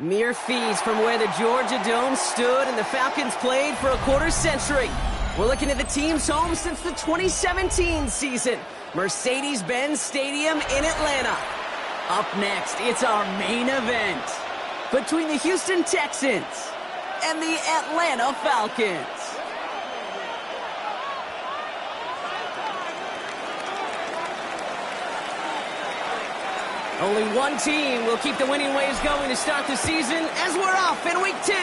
Mere feet from where the Georgia Dome stood and the Falcons played for a quarter century. We're looking at the team's home since the 2017 season, Mercedes-Benz Stadium in Atlanta. Up next, it's our main event between the Houston Texans and the Atlanta Falcons. Only one team will keep the winning ways going to start the season as we're off in week 2.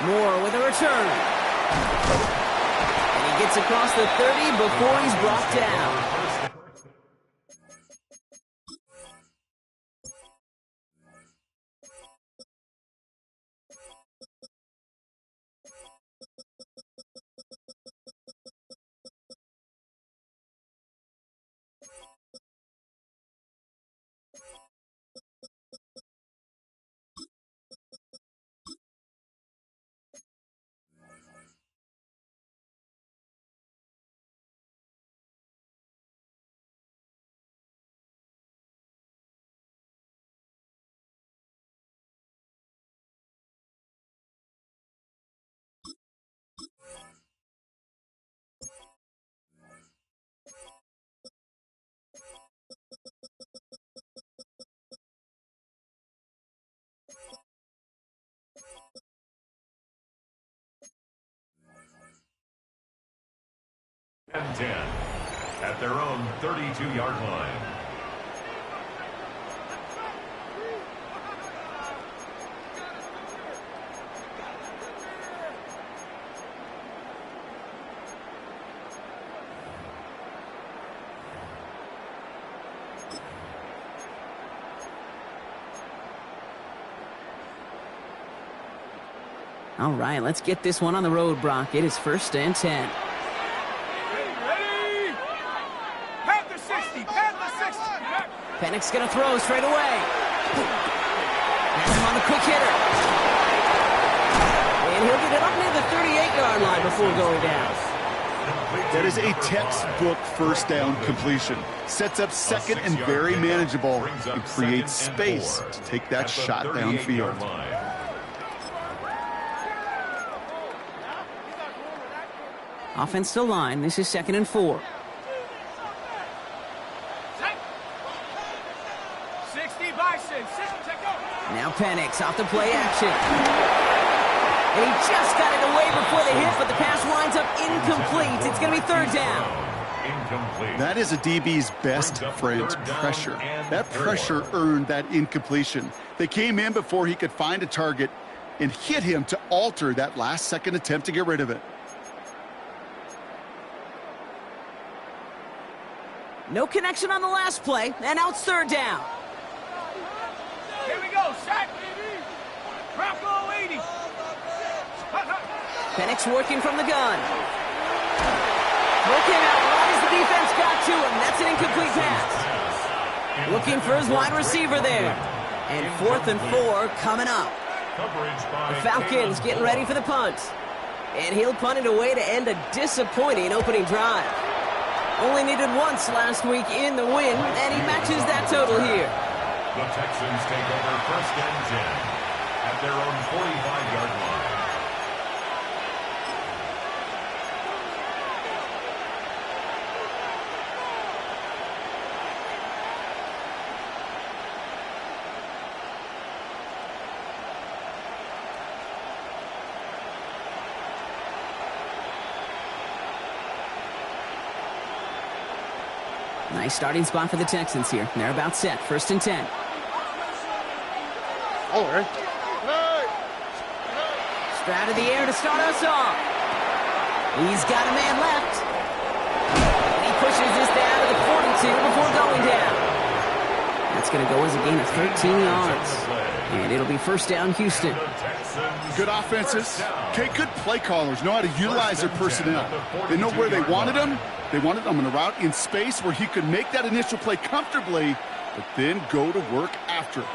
Moore with a return. And he gets across the 30 before he's brought down. And 10 at their own 32-yard line. All right, let's get this one on the road, Brock. It is 1st and 10. Penix going to throw straight away. Has him on the quick hitter. And he'll get it up near the 38-yard line before going down. That is a textbook first down completion. Sets up second and very manageable and creates space to take that shot downfield. Offensive line, this is 2nd and 4. Now Penix off the play action. And he just got it away before the hit, but the pass winds up incomplete. It's going to be 3rd down. Incomplete. That is a DB's best friend, pressure. That pressure earned that incompletion. They came in before he could find a target and hit him to alter that last-second attempt to get rid of it. No connection on the last play, and now it's 3rd down. Here we go, sack, baby. Bronco 80. Penix working from the gun. Broken out right as the defense got to him. That's an incomplete pass. Looking for his wide receiver there. And 4th and 4 coming up. The Falcons getting ready for the punt. And he'll punt it away to end a disappointing opening drive. Only needed once last week in the win, and he matches that total here. The Texans take over 1st and 10 at their own 45-yard line. Nice starting spot for the Texans here. They're about set. 1st and 10. Stroud in the air to start us off. He's got a man left. And he pushes this down to the 42 before going down. That's going to go as a gain of 13 yards. And it'll be first down, Houston. Good offenses. Okay, good play callers know how to utilize their personnel. They know where they wanted him. They wanted him on a route in space where he could make that initial play comfortably, but then go to work after it.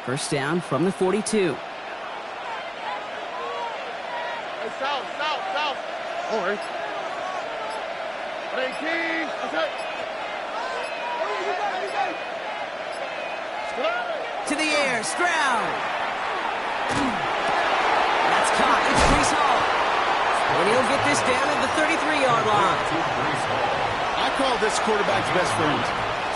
First down from the 42. Hey, south. All right. 18. Okay. To the air, Stroud. That's caught. It's Brees Hall. And he'll get this down at the 33-yard line. I call this quarterback's best friend.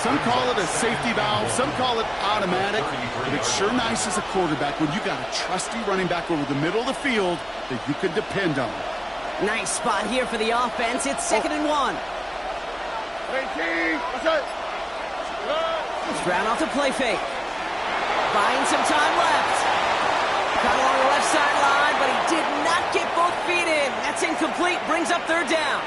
Some call it a safety valve, some call it automatic, but it's sure nice as a quarterback when you got a trusty running back over the middle of the field that you can depend on. Nice spot here for the offense. It's 2nd and 1. 18. Okay. Stroud off the play fake. Buying some time left. Caught along the left sideline, but he did not get both feet in. That's incomplete. Brings up 3rd down.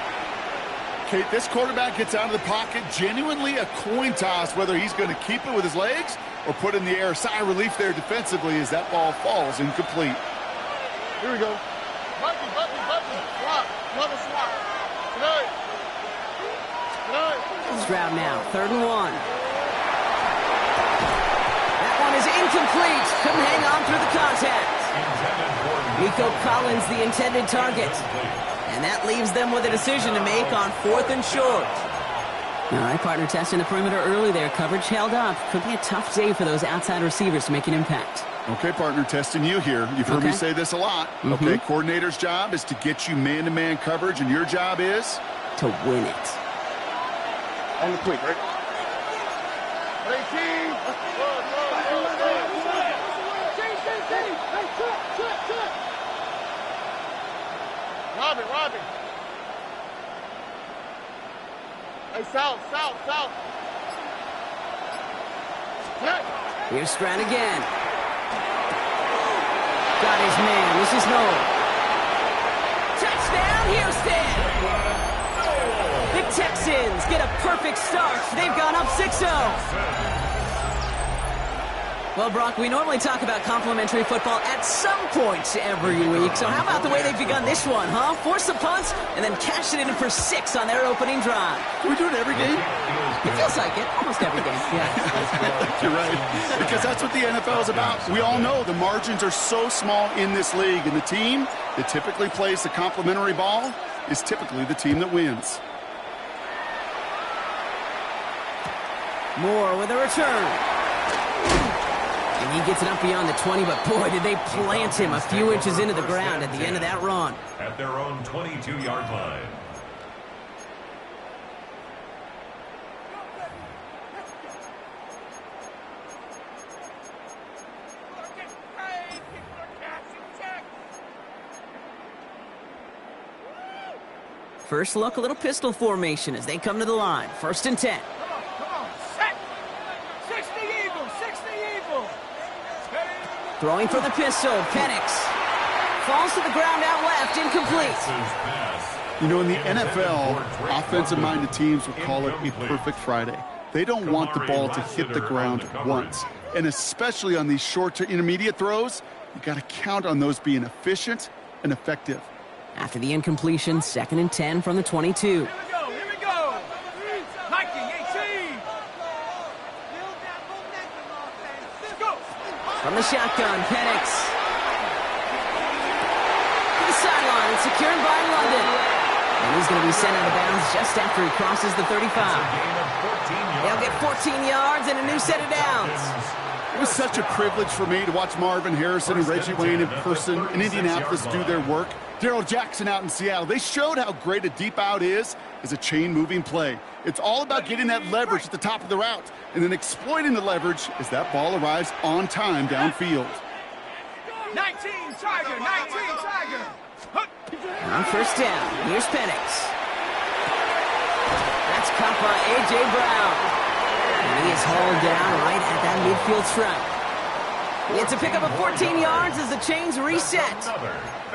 Kate, this quarterback gets out of the pocket, genuinely a coin toss whether he's going to keep it with his legs or put in the air. Sigh of relief there defensively as that ball falls incomplete. Here we go. Button. Swap. Another swap. Good. Stroud now, 3rd and 1. That one is incomplete. Couldn't hang on through the contact. Nico Collins, the intended target. And that leaves them with a decision to make on 4th and short. All right, partner, testing the perimeter early there. Coverage held up. Could be a tough day for those outside receivers to make an impact. Okay, partner, testing you here. You've heard me say this a lot. Okay, coordinator's job is to get you man-to-man coverage, and your job is? To win it. On the quick, right? 18. Robbie. Hey, south. Here's Stroud again. Got his man. This is Noel. Touchdown, Houston! The Texans get a perfect start. They've gone up 6-0. Well, Brock, we normally talk about complimentary football at some point every week. So how about the way they've begun this one, huh? Force the punts and then cash it in for 6 on their opening drive. Can we do it every game? It feels like it. Almost every game. Yeah. You're right. Because that's what the NFL is about. We all know the margins are so small in this league. And the team that typically plays the complimentary ball is typically the team that wins. Moore with a return. And he gets it up beyond the 20, but boy, did they plant him a few inches into the ground at the end of that run. At their own 22-yard line. First look, a little pistol formation as they come to the line. 1st and 10. Come on. Set. 60 Eagle. Throwing for the pistol, Penix. Falls to the ground out left, incomplete. You know, in the NFL, offensive-minded teams will call it a perfect Friday. They don't want the ball to hit the ground once. And especially on these short to intermediate throws, you got to count on those being efficient and effective. After the incompletion, 2nd and 10 from the 22. Here we go. Nike 18. Go. From the shotgun, Penix. To the sideline, it's secured by London. And he's going to be sent out of bounds just after he crosses the 35. They'll get 14 yards and a new set of downs. It was such a privilege for me to watch Marvin Harrison and Reggie Wayne in person in Indianapolis do their work. Darrell Jackson out in Seattle. They showed how great a deep out is as a chain-moving play. It's all about getting that leverage at the top of the route and then exploiting the leverage as that ball arrives on time downfield. 19 Tiger. On 1st down, here's Penix. That's caught by A.J. Brown. And he is hauled down right at that midfield stripe. It's a pickup of 14 yards as the chains reset.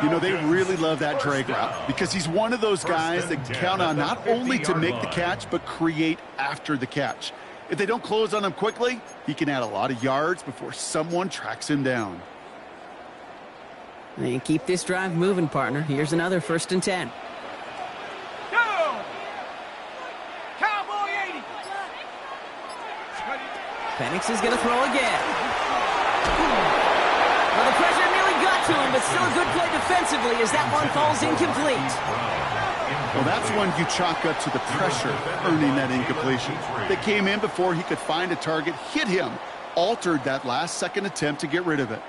You know, they really love that drag route because he's one of those guys that count on not only to make the catch, but create after the catch. If they don't close on him quickly, he can add a lot of yards before someone tracks him down. And keep this drive moving, partner. Here's another 1st and 10. Cowboy 80. Penix is going to throw again. Well, the pressure nearly got to him, but still a good play defensively as that one falls incomplete. Well, that's one you chalk up to the pressure earning that incompletion. They came in before he could find a target, hit him, altered that last-second attempt to get rid of it.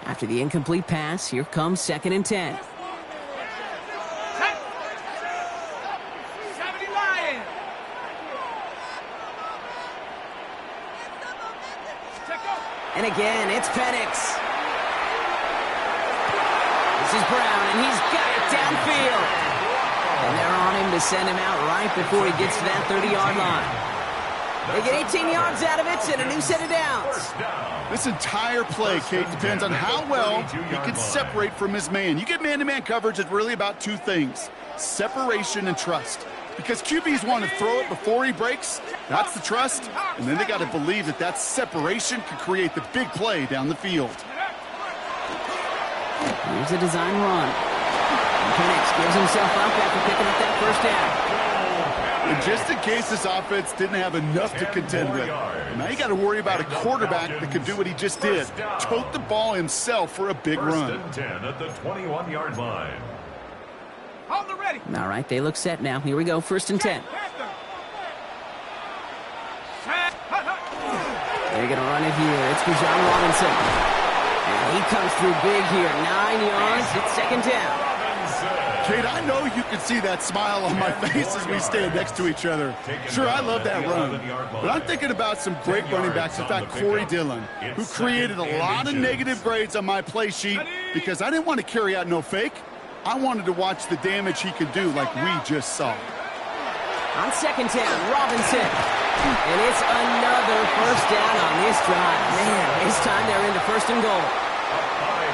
After the incomplete pass, here comes 2nd and 10. And again, it's Penix. This is Brown, and he's got it downfield. And they're on him to send him out right before he gets to that 30-yard line. They get 18 yards out of it and a new set of downs. This entire play, Kate, depends on how well he can separate from his man. You get man-to-man coverage, it's really about two things: separation and trust. Because QBs want to throw it before he breaks, that's the trust, and then they got to believe that that separation can create the big play down the field. Here's a design run. And Penix gives himself up after picking up that 1st down. And just in case this offense didn't have enough to contend with, now you got to worry about a quarterback that can do what he just did, tote the ball himself for a big run. 1st and 10 at the 21-yard line. Hold the ready. All right, they look set now. Here we go, 1st and 10. They're going to run it here. It's Bijan Robinson. And he comes through big here. 9 yards. It's 2nd down. Kate, I know you can see that smile on my face as we stand next to each other. Sure, I love that run. But I'm thinking about some great running backs. In fact, Corey Dillon, who created a lot of negative grades on my play sheet because I didn't want to carry out no fake. I wanted to watch the damage he could do like we just saw. On 2nd down, Robinson. And it's another 1st down on this drive. Man, this time they're into 1st and goal.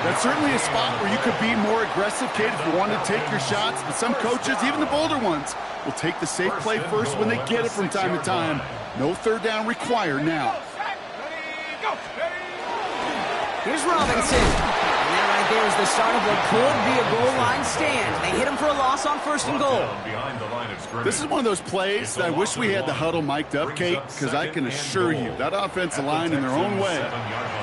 That's certainly a spot where you could be more aggressive, Kate, if you want to take your shots. But some coaches, even the bolder ones, will take the safe play first when they get it from time to time. No 3rd down required now. Here's Robinson. And that right there is the start of what could be a goal line stand. They hit him for a loss on 1st and goal. This is one of those plays that I wish we had the huddle mic'd up, Kate, because I can assure you that offensive line in their own way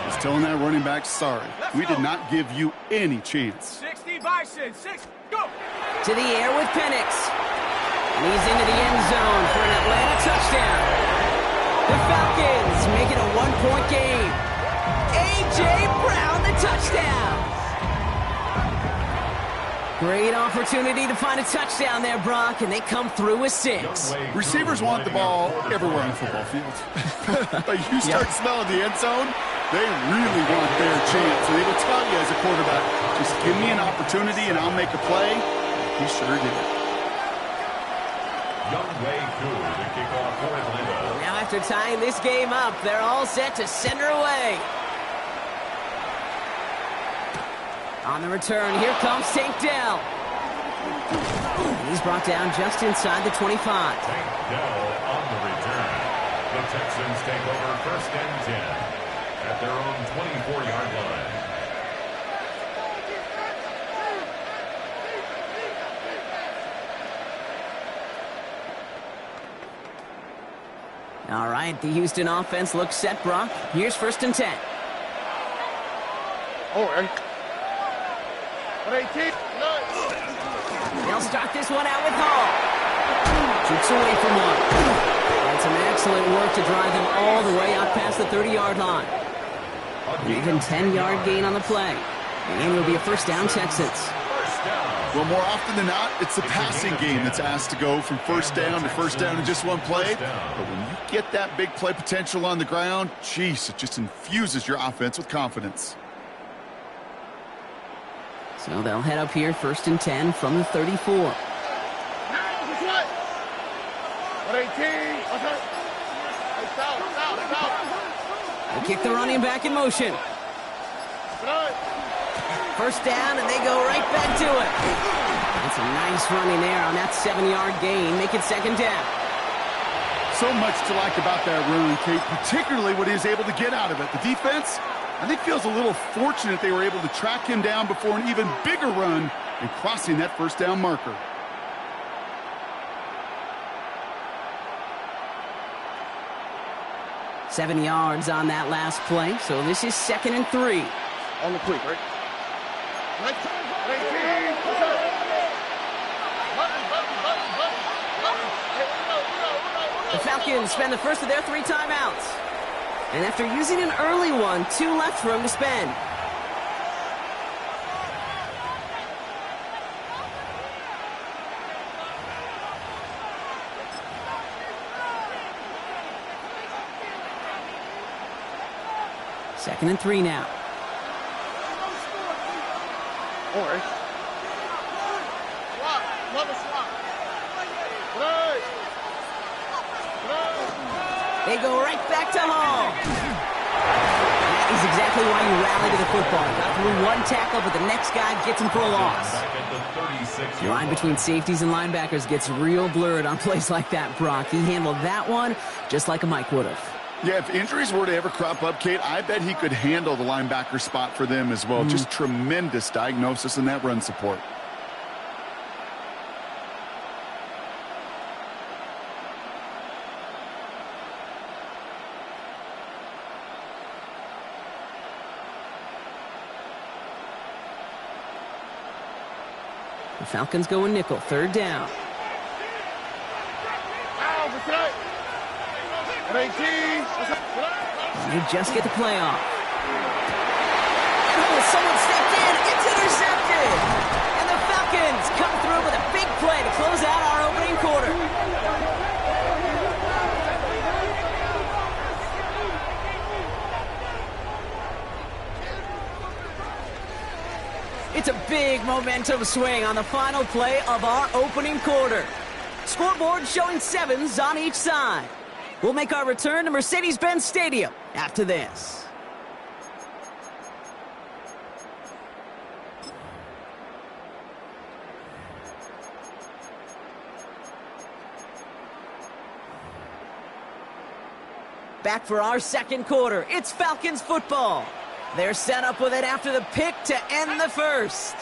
is telling that running back, sorry, we did not give you any chance. 60 Bison, 6, go! To the air with Penix. And he's into the end zone for an Atlanta touchdown. The Falcons make it a 1-point game. A.J. Brown, the touchdown. Great opportunity to find a touchdown there, Brock, and they come through with 6. Receivers want the ball everywhere on the football field. But you start smelling the end zone, they really want their chance. And they will tell you as a quarterback, just give me an opportunity and I'll make a play. He sure did. Youngway Koo to kick off for Atlanta. Now after tying this game up, they're all set to send her away. On the return, here comes Tank Dell. He's brought down just inside the 25. Tank Dell on the return. The Texans take over 1st and 10 at their own 24-yard line. All right, the Houston offense looks set, Brock. Here's 1st and 10. Oh, 18. They'll start this one out with Hall. Shoots away from one. And some excellent work to drive them all the way out past the 30-yard line. An even 10-yard gain on the play. And it'll be a 1st down, Texans. Well, more often than not, it's the passing game that's asked to go from 1st down to 1st down in just one play. But when you get that big play potential on the ground, geez, it just infuses your offense with confidence. So they'll head up here, 1st and 10 from the 34. They kick the running back in motion. 1st down, and they go right back to it. That's a nice running there on that 7-yard gain. Make it 2nd down. So much to like about that run, Kate, particularly what he was able to get out of it. The defense, I think, feels a little fortunate they were able to track him down before an even bigger run and crossing that first down marker. Seven yards on that last play, so this is 2nd and 3. On the quick, right? The Falcons spend the first of their 3 timeouts. And after using an early one, 2 left for him to spend. Second and 3 now. All right. Swap. Another swap. Right. They go right back to home. That is exactly why you rally to the football. Got through one tackle, but the next guy gets him for a loss. The line between safeties and linebackers gets real blurred on plays like that, Brock. He handled that one just like a Mike would have. Yeah, if injuries were to ever crop up, Kate, I bet he could handle the linebacker spot for them as well. Just tremendous diagnosis in that run support. The Falcons go in nickel, 3rd down. And they just get the play off. Oh, someone stepped in. It's intercepted. And the Falcons come through with a big play to close out our opening quarter. It's a big momentum swing on the final play of our opening quarter. Scoreboard showing 7s on each side. We'll make our return to Mercedes-Benz Stadium after this. Back for our second quarter. It's Falcons football. They're set up with it after the pick to end the first.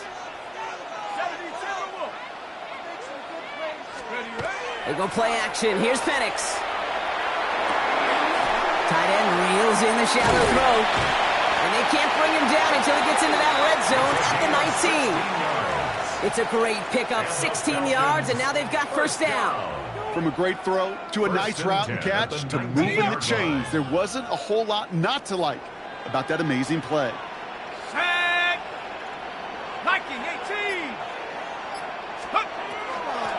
They go play action. Here's Penix. Tight end reels in the shallow throw. And they can't bring him down until he gets into that red zone at the 19. It's a great pickup, 16 yards, and now they've got first down. From a great throw to a nice route and catch to moving the chains, there wasn't a whole lot not to like about that amazing play. Set. Liking 18.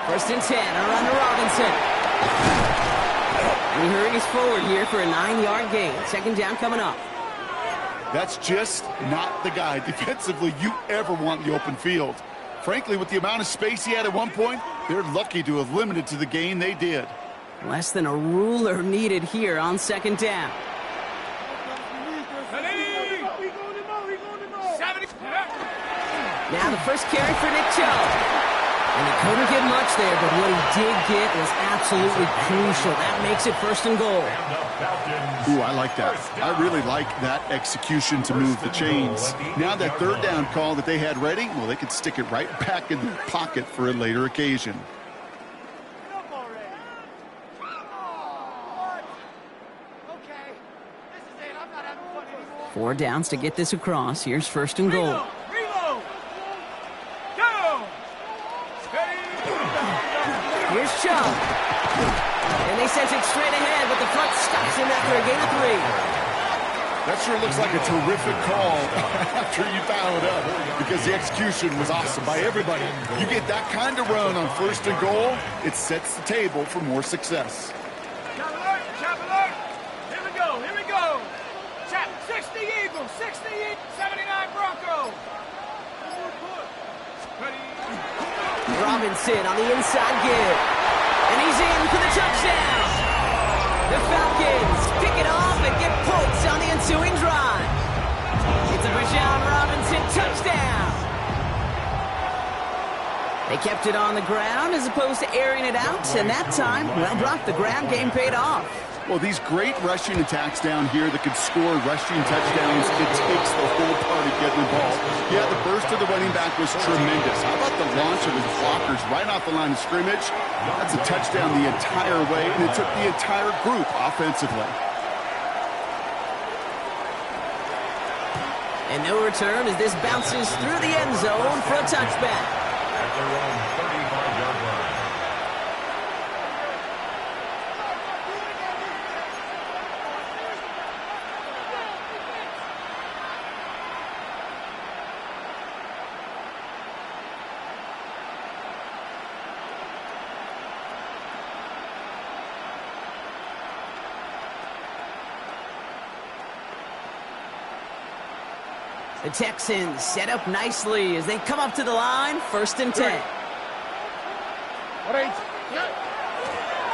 First and 10, a run to Robinson. And he hurries forward here for a 9-yard gain. Second down coming up. That's just not the guy defensively you ever want in the open field. Frankly, with the amount of space he had at one point, they're lucky to have limited to the gain they did. Less than a ruler needed here on second down. Now the first carry for Nick Chubb. And he couldn't get much there, but what he did get was absolutely crucial. That makes it first and goal. Ooh, I like that. I really like that execution to move the chains. Now that third down call that they had ready, well, they could stick it right back in their pocket for a later occasion. Four downs to get this across. Here's first and goal. Here's Chubb. And they sent it straight ahead, but the front stops him after a gain of 3. That sure looks like a terrific call after you foul it up, because the execution was awesome by everybody. You get that kind of run on first and goal, it sets the table for more success. Chap alert, chap alert. Here we go, here we go. Chap, 60 Eagles, 60, 79 Broncos. Robinson on the inside give. And he's in for the touchdown. The Falcons pick it off and get points on the ensuing drive. It's a Bijan Robinson touchdown. They kept it on the ground as opposed to airing it out, and that time, well, Brock, the ground game paid off. Well, these great rushing attacks down here that could score rushing touchdowns, it takes the whole party getting the ball. Yeah, the burst of the running back was tremendous. How about the launch of his blockers right off the line of scrimmage? That's a touchdown the entire way, and it took the entire group offensively. And no return as this bounces through the end zone for a touchback. At their own 35-yard line. The Texans set up nicely as they come up to the line, 1st and 10.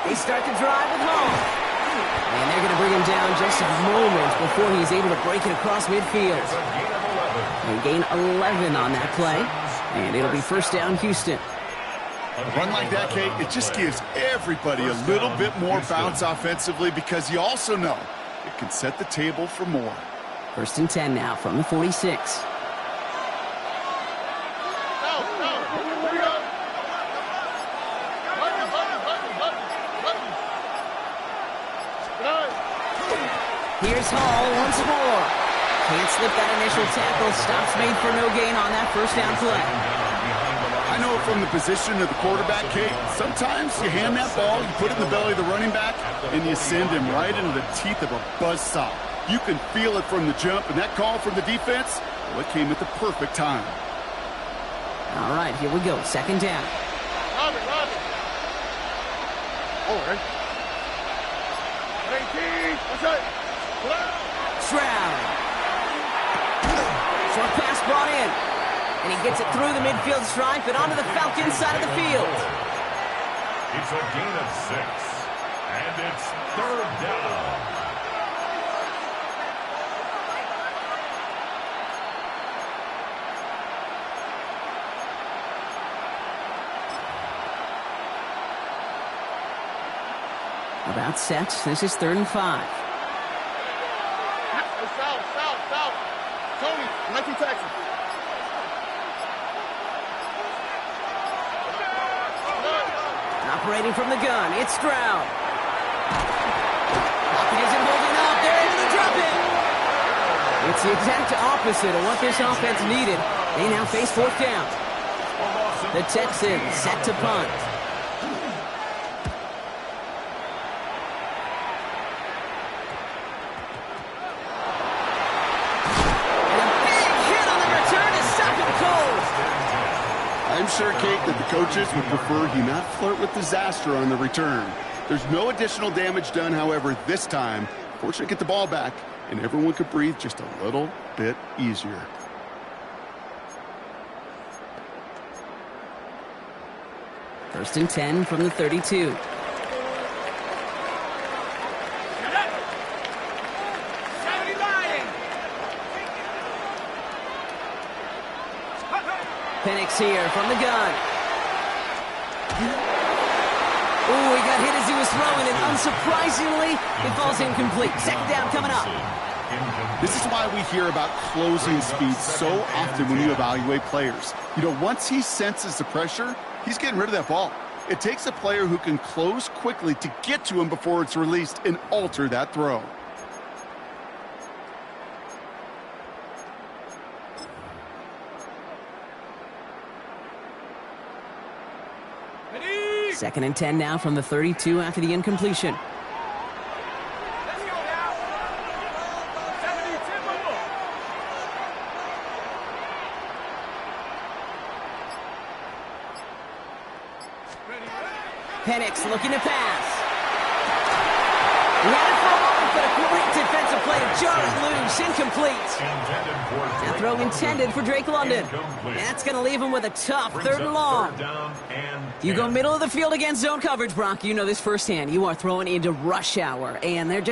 They start to drive with Hall. And they're going to bring him down just a moment before he's able to break it across midfield. They gain 11 on that play, and it'll be 1st down Houston. A run like that, Kate, it just gives everybody a little bit more bounce offensively because you also know it can set the table for more. 1st and 10 now from the 46. Here's Hall once more. Can't slip that initial tackle. Stops made for no gain on that 1st down play. I know from the position of the quarterback, Kate, sometimes you hand that ball, you put it in the belly of the running back, and you send him right into the teeth of a buzzsaw. You can feel it from the jump, and that call from the defense, well, it came at the perfect time. All right, here we go. 2nd down. Robert. All right. 18. What's that? Stroud. Short pass brought in. And he gets it through the midfield stripe and onto the Falcons side of the field. It's a gain of 6. And it's 3rd down. About set. This is 3rd and 5. South. Tony, Nike Texas. Operating from the gun, it's Stroud. Pocket isn't holding up. They're able to drop it. It's the exact opposite of what this offense needed. They now face 4th down. The Texans set to punt. I'm sure, Kate, that the coaches would prefer he not flirt with disaster on the return. There's no additional damage done, however, this time. Fortunately, get the ball back, and everyone could breathe just a little bit easier. First and 10 from the 32. Penix here from the gun. Ooh, he got hit as he was throwing, and unsurprisingly, it falls incomplete. 2nd down coming up. This is why we hear about closing speed so often when you evaluate players. You know, once he senses the pressure, he's getting rid of that ball. It takes a player who can close quickly to get to him before it's released and alter that throw. Ready? 2nd and 10 now from the 32 after the incompletion. Let's go now. 70, 10 more. Ready? Penix looking to pass. He had it for a moment, but a great defensive play to jar it loose. Incomplete. That throw intended for Drake London. That's going to leave him with a tough 3rd and long. You go middle of the field against zone coverage, Brock. You know this firsthand. You are throwing into rush hour, and there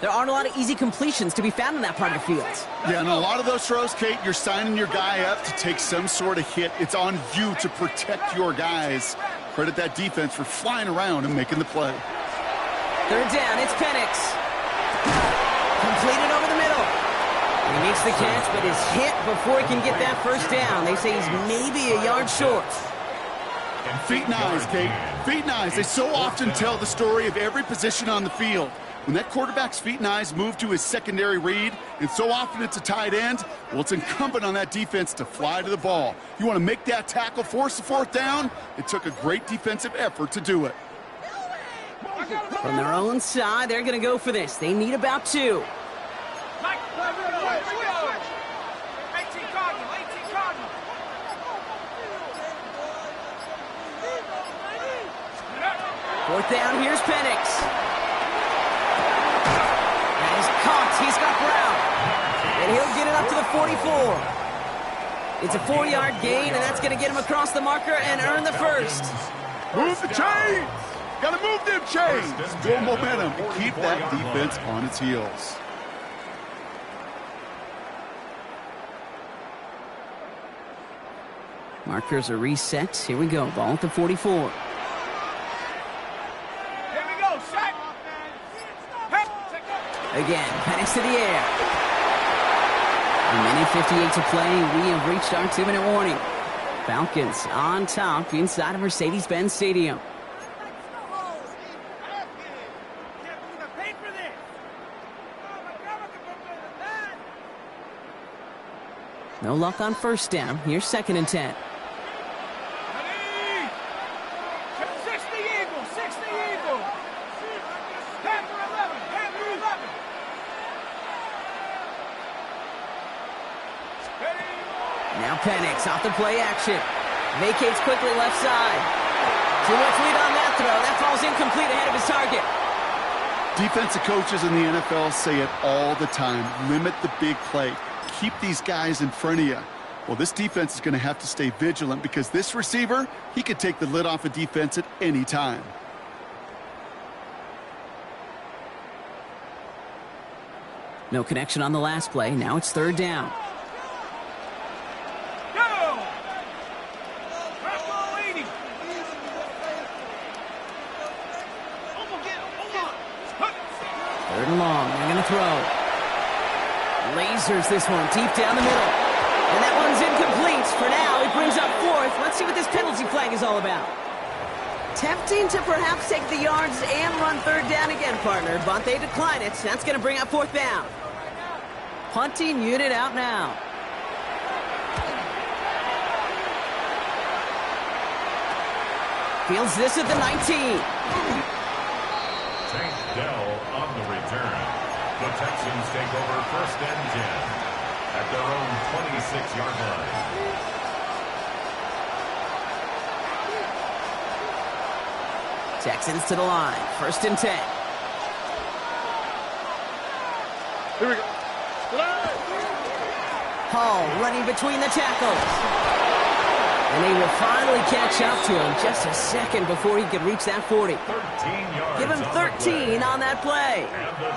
aren't a lot of easy completions to be found in that part of the field. Yeah, and a lot of those throws, Kate, you're signing your guy up to take some sort of hit. It's on you to protect your guys. Credit that defense for flying around and making the play. 3rd down, it's Penix. Completed over the middle. He makes the catch, but is hit before he can get that 1st down. They say he's maybe a yard short. Feet and eyes, Kate. Feet and eyes. They so often tell the story of every position on the field. When that quarterback's feet and eyes move to his secondary read, and so often it's a tight end, well, it's incumbent on that defense to fly to the ball. You want to make that tackle, force the 4th down? It took a great defensive effort to do it. From their own side, they're going to go for this. They need about 2. 18 Cardinal. 18 Cardinal. 4th down, here's Penix. And he's caught. He's got Brown. And he'll get it up to the 44. It's a 4-yard gain, and that's going to get him across the marker and earn the 1st. Move the chains! Got to move them chains! Build momentum and keep that defense on its heels. Markers are reset. Here we go. Ball at the 44. Again, Penix to the air. A minute 58 to play. We have reached our 2-minute warning. Falcons on top inside of Mercedes-Benz Stadium. No luck on 1st down. Here's 2nd and 10. 60 Eagles. 60 Eagles. Panther 11. Panther 11. Now Penix off the play action. Vacates quickly left side. Too much lead on that throw. That falls incomplete ahead of his target. Defensive coaches in the NFL say it all the time. Limit the big play. Keep these guys in front of you. Well, this defense is going to have to stay vigilant because this receiver, he could take the lid off a defense at any time. No connection on the last play. Now it's 3rd down. Go! 3rd and long. They're going to throw. Lasers this one deep down the middle. And that one's incomplete. For now, it brings up 4th. Let's see what this penalty flag is all about. Tempting to perhaps take the yards and run 3rd down again, partner, but they decline it. That's going to bring up 4th down. Punting unit out now. Fields this at the 19. Tank Dell on the return. The Texans take over 1st and 10 at their own 26-yard line. Texans to the line. 1st and 10. Here we go. Hall running between the tackles. And they will finally catch up to him just a second before he could reach that 40. 13 yards. Give him 13 on that play.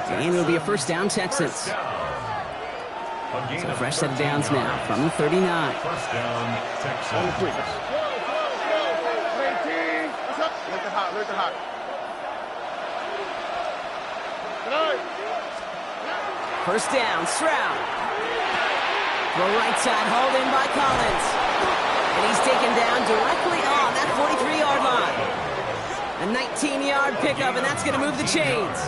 And it'll be a 1st down, Texans. So a fresh set of downs now from the 39. 1st down, Texans. Look at hot, look at hot. First down, Stroud. Throw right side, hauled in by Collins. And he's taken down directly on that 43-yard line. A 19-yard pickup, and that's going to move the chains.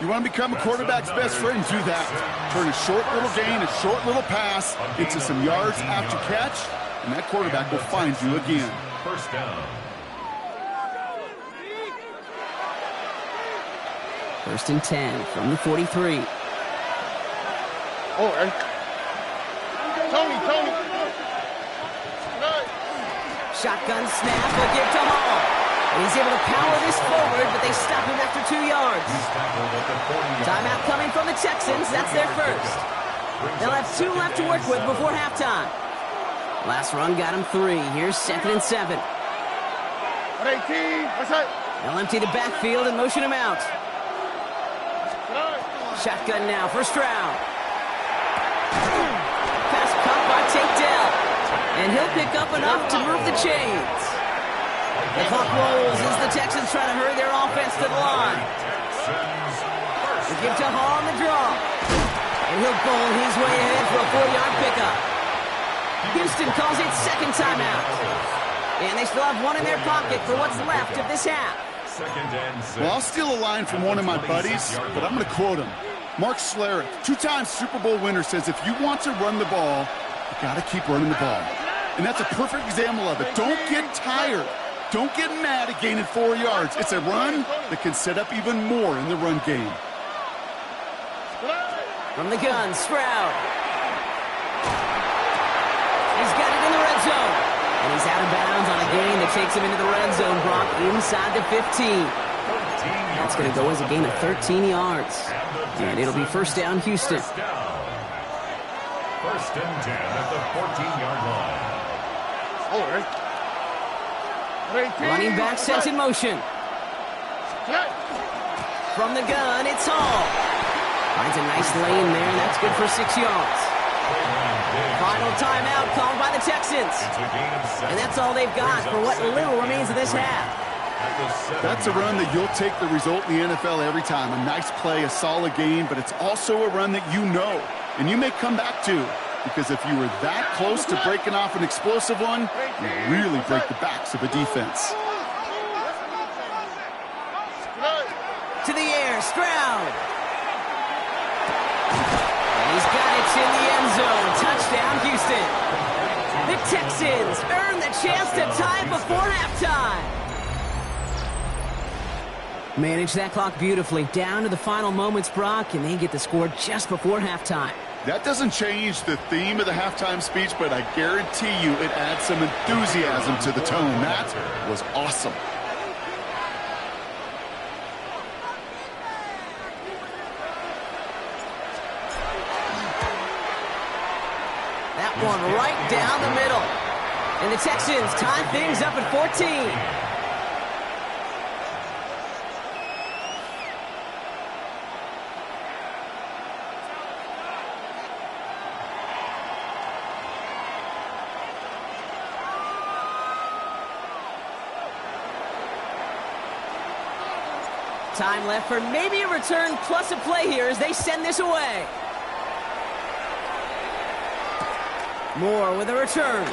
You want to become a quarterback's best friend, do that. Turn a short little gain, a short little pass into some yards after catch, and that quarterback will find you again. 1st down. 1st and 10 from the 43. Oh, hey. Tony. Shotgun snap will give to Hall. And he's able to power this forward, but they stop him after 2 yards. Timeout coming from the Texans. That's their first. They'll have 2 left to work with before halftime. Last run got him 3. Here's 2nd and 7. They'll empty the backfield and motion him out. Shotgun now, first round. Pass caught by Tate Dell. And he'll pick up enough to move the chains. The clock rolls as the Texans try to hurry their offense to the line. They give to Hall on the draw. And he'll bowl his way ahead for a 4-yard pickup. Houston calls it second timeout. And they still have 1 in their pocket for what's left of this half. Well, I'll steal a line from one of my buddies, but I'm going to quote him. Mark Schlereth, 2-time Super Bowl winner, says if you want to run the ball, you got to keep running the ball. And that's a perfect example of it. Don't get tired. Don't get mad at gaining 4 yards. It's a run that can set up even more in the run game. From the gun, Stroud. He's got it in the red zone. And he's out of bounds on a gain that takes him into the red zone, Brock, inside the 15. That's going to go as a gain of 13 yards. And it'll be first down, Houston. First and 10 at the 14-yard line. Running back sets in motion. From the gun, it's Hall. Finds a nice lane there, and that's good for 6 yards. Final timeout called by the Texans. And that's all they've got for what little remains of this half. That's a run that you'll take the result in the NFL every time. A nice play, a solid game, but it's also a run that you know, and you may come back to. Because if you were that close to breaking off an explosive one, you really break the backs of a defense. To the air, Stroud. And he's got it in the end zone. Touchdown, Houston. The Texans earn the chance to tie before halftime. Manage that clock beautifully. Down to the final moments, Brock, and they get the score just before halftime. That doesn't change the theme of the halftime speech, but I guarantee you it adds some enthusiasm to the tone. That was awesome. That one right down the middle. And the Texans tie things up at 14. Time left for maybe a return plus a play here as they send this away. Moore with a return.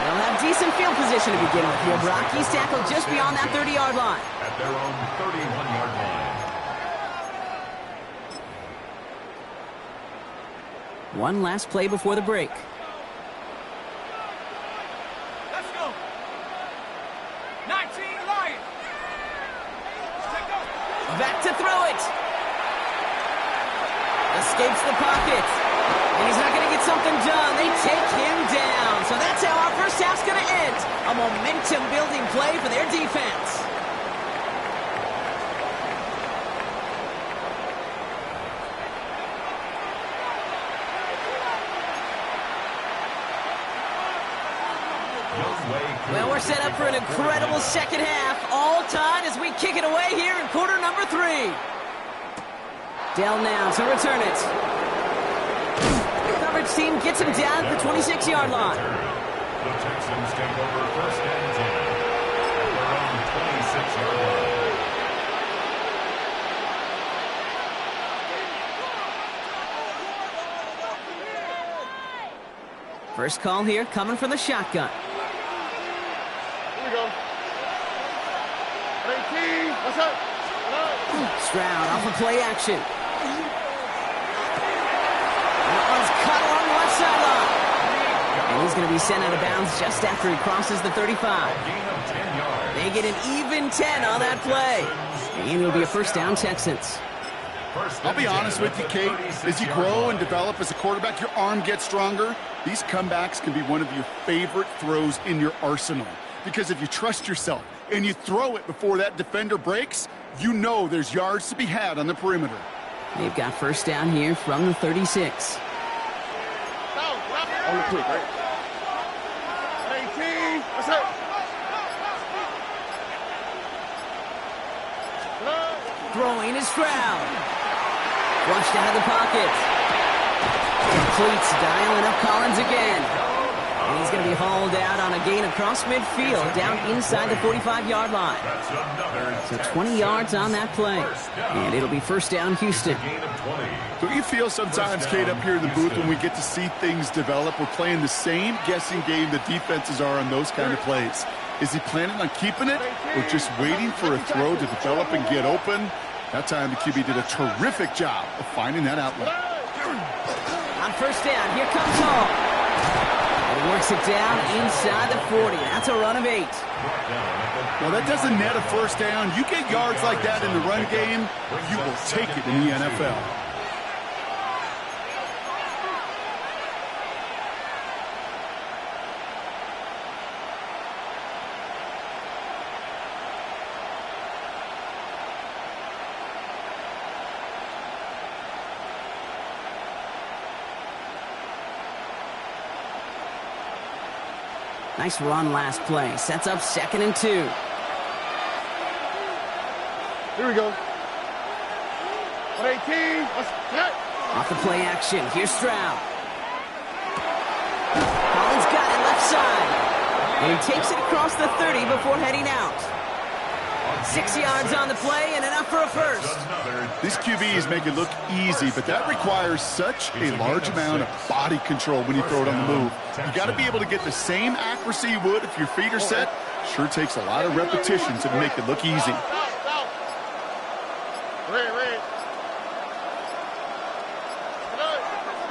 They'll have decent field position to begin with here. Brock, he's tackled just beyond that 30-yard line. At their own 31-yard line. One last play before the break. Let's go. 19 Lions. Back to throw it. Escapes the pocket. And he's not going to get something done. They take him down. So that's how our first half's going to end. A momentum-building play for their defense. Well, we're set up for an incredible second half. All tied as we kick it away here in quarter number 3. Dell now to return it. The coverage team gets him down at the 26-yard line. The Texans take over first and 10 at their own 26-yard line. First call here coming from the shotgun. Here we go. 18. What's up? Stroud off of play action. That one's cut along the left sideline. And he's going to be sent out of bounds just after he crosses the 35. They get an even 10 on that play. And it'll be a first down, Texans. I'll be honest with you, Kate. As you grow and develop as a quarterback, your arm gets stronger. These comebacks can be one of your favorite throws in your arsenal. because if you trust yourself and you throw it before that defender breaks, you know there's yards to be had on the perimeter. They've got first down here from the 36. On the quick, right? 18. That's it. Throwing is Stroud. Flushed out of the pocket. Completes, dialing up Collins again. And he's going to be hauled out on a gain across midfield, down inside the 45-yard line. So 20 yards on that play. And it'll be first down, Houston. Don't you feel sometimes, Kate, up here in the booth when we get to see things develop, we're playing the same guessing game the defenses are on those kind of plays? Is he planning on keeping it or just waiting for a throw to develop and get open? That time the QB did a terrific job of finding that outlet. On first down, here comes Hall. And he works it down inside the 40. That's a run of 8. Well, that doesn't net a first down. You get yards like that in the run game, you will take it in the NFL. Nice run last play. Sets up 2nd and 2. Here we go. 18. Off the play action. Here's Stroud. Collins got it left side. And he takes it across the 30 before heading out. 6 yards on the play and enough for a first. These QBs make it look easy, but that requires such a large amount of body control when you throw it on the move. You got to be able to get the same accuracy you would if your feet are set. Sure takes a lot of repetitions to make it look easy.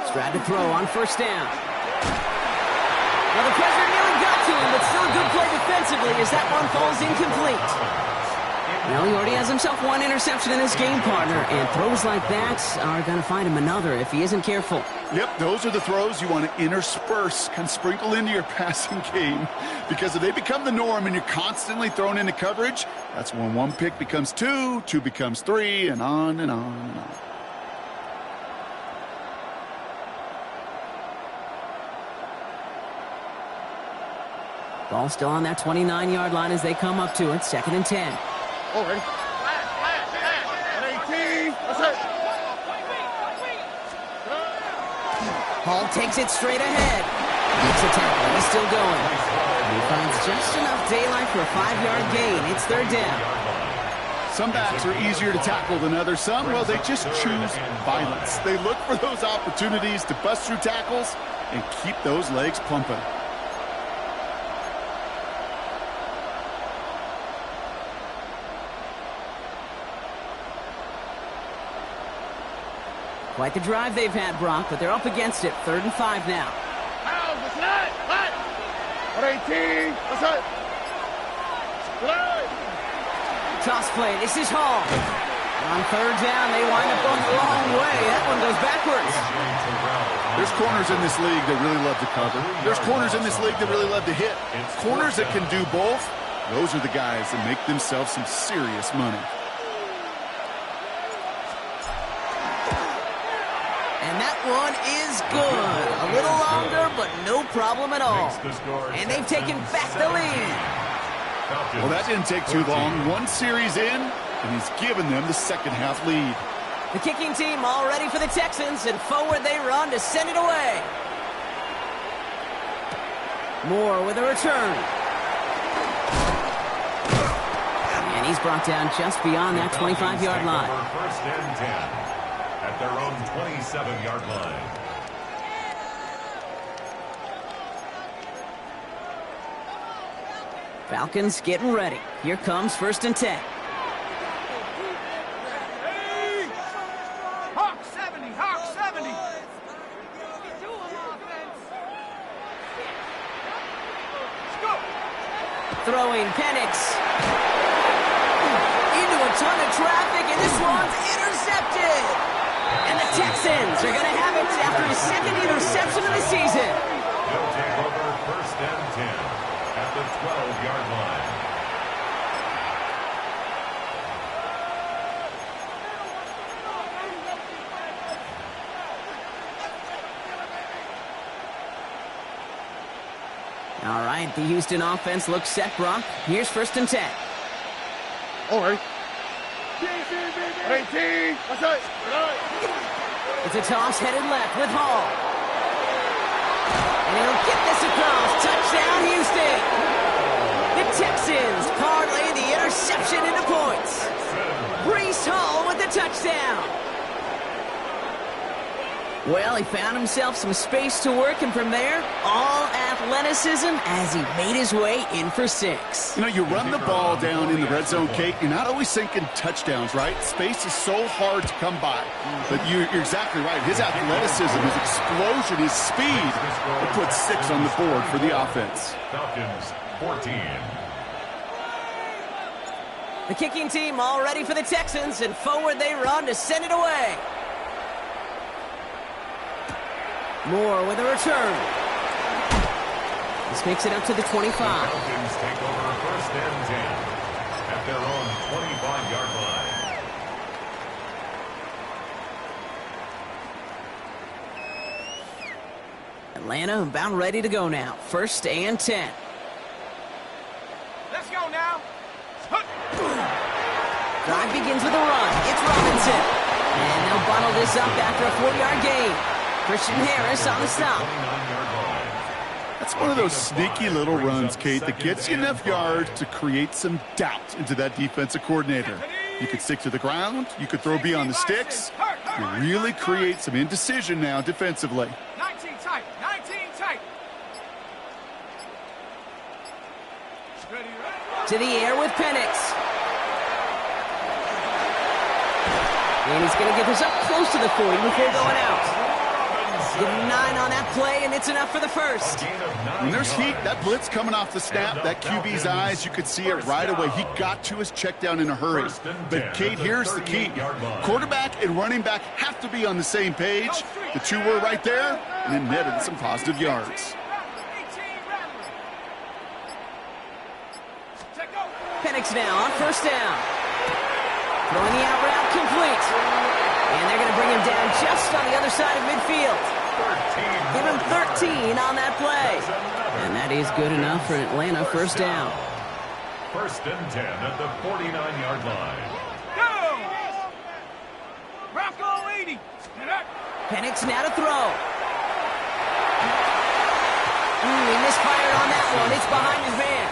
Stroud to throw on first down. Well, the pressure nearly got to him, but still a good play defensively as that one falls incomplete. Well, he already has himself one interception in his game, partner, and throws like that are going to find him another if he isn't careful. Yep, those are the throws you want to intersperse, kind of sprinkle into your passing game, because if they become the norm and you're constantly thrown into coverage, that's when one pick becomes 2, 2 becomes 3, and on and on and on. Ball still on that 29-yard line as they come up to it, 2nd and 10. Already. 18. That's it. Hall takes it straight ahead. Makes a tackle. He's still going. He finds just enough daylight for a 5-yard gain. It's 3rd down. Some backs are easier to tackle than others. Some, well, they just choose violence. They look for those opportunities to bust through tackles and keep those legs pumping. Quite the drive they've had, Brock, but they're up against it. 3rd and 5 now. 18. That's it. Toss play. This is Hall. On 3rd down, they wind up going the wrong way. That one goes backwards. There's corners in this league that really love to cover. There's corners in this league that really love to hit. Corners that can do both, those are the guys that make themselves some serious money. And that one is good. A little longer, but no problem at all. And they've taken back the lead. Well, that didn't take too long. One series in, and he's given them the second-half lead. The kicking team all ready for the Texans, and forward they run to send it away. Moore with a return. And he's brought down just beyond that 25-yard line. First and 10. At their own 27-yard line. Falcons getting ready. Here comes 1st and 10. Hawk 70, Hawk 70. Let's go. Throwing Penix. Into a ton of traffic, and this one's intercepted. And the Texans are going to have it after his 2nd interception of the season. They'll take over 1st and 10 at the 12-yard line. All right, the Houston offense looks set, Brock. Here's 1st and 10. All right. 18. What's that? It's a toss headed left with Hall. And he'll get this across. Touchdown, Houston. The Texans parlay the interception into points. Breece Hall with the touchdown. Well, he found himself some space to work, and from there, all athleticism as he made his way in for 6. You know, you run the ball down in the red zone, Kate, you're not always thinking touchdowns, right? Space is so hard to come by. But you're exactly right. His athleticism, his explosion, his speed will put 6 on the board for the offense. Falcons 14. The kicking team all ready for the Texans, and forward they run to send it away. Moore with a return. This makes it up to the 25. The Falcons take over 1st and 10 at their own 25-yard line. Atlanta about ready to go now. 1st and 10. Let's go now. Drive begins with a run. It's Robinson. And they'll bottle this up after a 4-yard gain. Christian Harris on the stop. That's one of those sneaky little runs, Kate, that gets you enough yards to create some doubt into that defensive coordinator. You could stick to the ground. You could throw beyond the sticks. You really create some indecision now defensively. 19 tight. 19 tight. To the air with Penix. And he's going to get this up close to the 40 before going out. Give him 9 on that play, and it's enough for the 1st. When there's heat, that blitz coming off the snap, that QB's eyes, you could see it right away. He got to his check down in a hurry. But, Kate, here's the key. Quarterback and running back have to be on the same page. The two were right there, and then netted some positive yards. Penix now on 1st down. Throwing the out route complete. And they're going to bring him down just on the other side of midfield. Give him 13 on that play. And that is good enough for Atlanta 1st down. 1st and 10 at the 49-yard line. Go! Bronco 80. Penix now to throw. He misfired on that one. It's behind his man.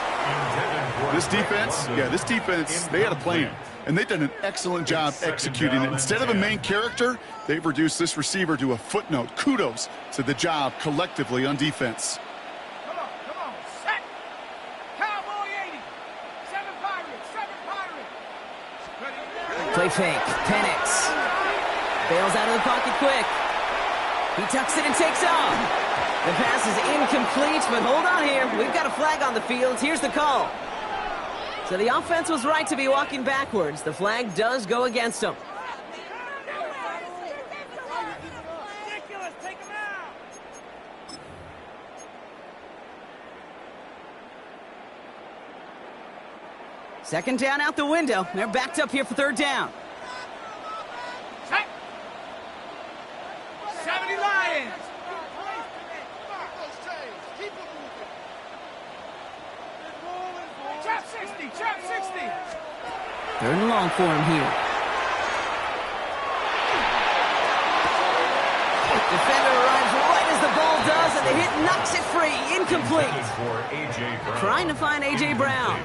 This defense, they had a plan. And they've done an excellent job executing it. Instead of a main character, they've reduced this receiver to a footnote. Kudos to the job collectively on defense. Come on. Set. Cowboy 80. 7 Pirates. Play fake. Penix. Bails out of the pocket quick. He tucks it and takes off. The pass is incomplete, but hold on here. We've got a flag on the field. Here's the call. So the offense was right to be walking backwards. The flag does go against them. Ridiculous. Take him out. Second down out the window. They're backed up here for 3rd down. Set. 70 Lions. Chop 60. 3rd and long for him here. Defender arrives right as the ball does, and the hit knocks it free. Incomplete. Trying to find A.J. Brown.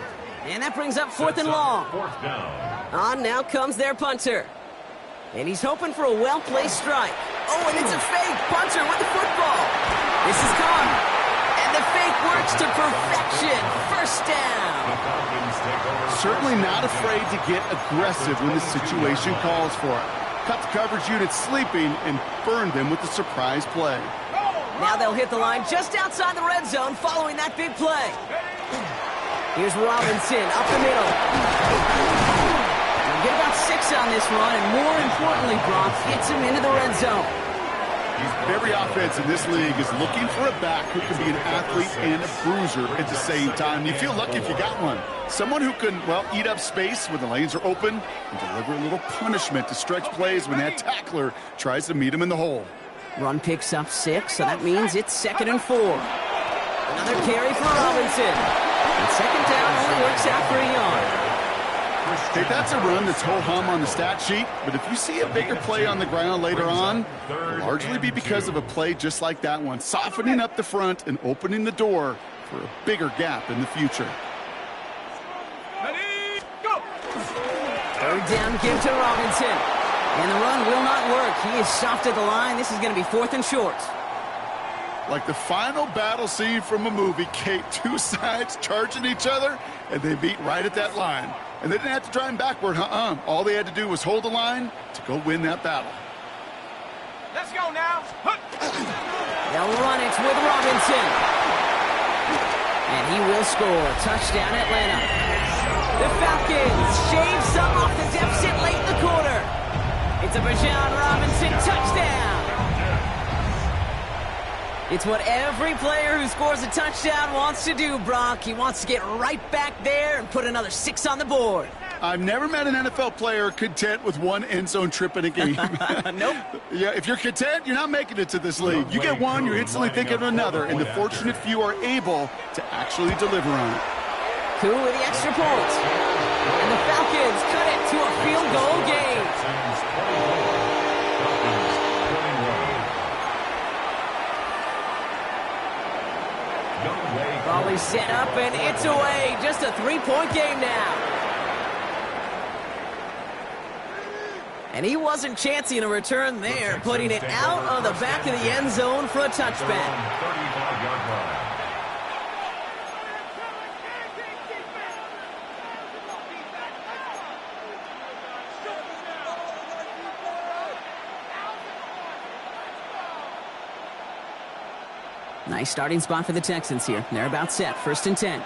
And that brings up 4th and long. 4th down. On now comes their punter. And he's hoping for a well-placed strike. Oh, and it's a fake. Punter with the football. This is caught. And the fake works to perfection. 1st down. Certainly not afraid to get aggressive when the situation calls for it. Cut the coverage unit sleeping and burn them with the surprise play. Now they'll hit the line just outside the red zone following that big play. Here's Robinson up the middle. They'll get about 6 on this run, and more importantly, Brock gets him into the red zone. Every offense in this league is looking for a back who can be an athlete and a bruiser at the same time. You feel lucky if you got one. Someone who can, well, eat up space when the lanes are open and deliver a little punishment to stretch plays when that tackler tries to meet him in the hole. Run picks up 6, so that means it's 2nd and 4. Another carry for Robinson. And second down only works out for a yard. Hey, that's a run that's ho-hum on the stat sheet, but if you see a bigger play on the ground later on, it'll largely be because of a play just like that one, softening up the front and opening the door for a bigger gap in the future. Ready, go! Third down give to Robinson. And the run will not work. He is soft at the line. This is going to be 4th and short. Like the final battle scene from a movie, Kate, two sides charging each other, and they meet right at that line. And they didn't have to drive him backward, All they had to do was hold the line to go win that battle. Let's go now. They'll run it with Robinson. And he will score. Touchdown, Atlanta. The Falcons shave some off the deficit late in the quarter. It's a Bijan Robinson touchdown. It's what every player who scores a touchdown wants to do, Brock. He wants to get right back there and put another 6 on the board. I've never met an NFL player content with one end zone trip in a game. Nope. Yeah, if you're content, you're not making it to this league. You get one, you're instantly thinking of another, and the fortunate few are able to actually deliver on it. Koo with the extra point. And the Falcons cut it to a field goal game. Volley set up, and it's away. Just a 3-point game now. And he wasn't chancing a return there, putting it out on the back of the end zone for a touchback. Nice starting spot for the Texans here. They're about set. 1st and 10.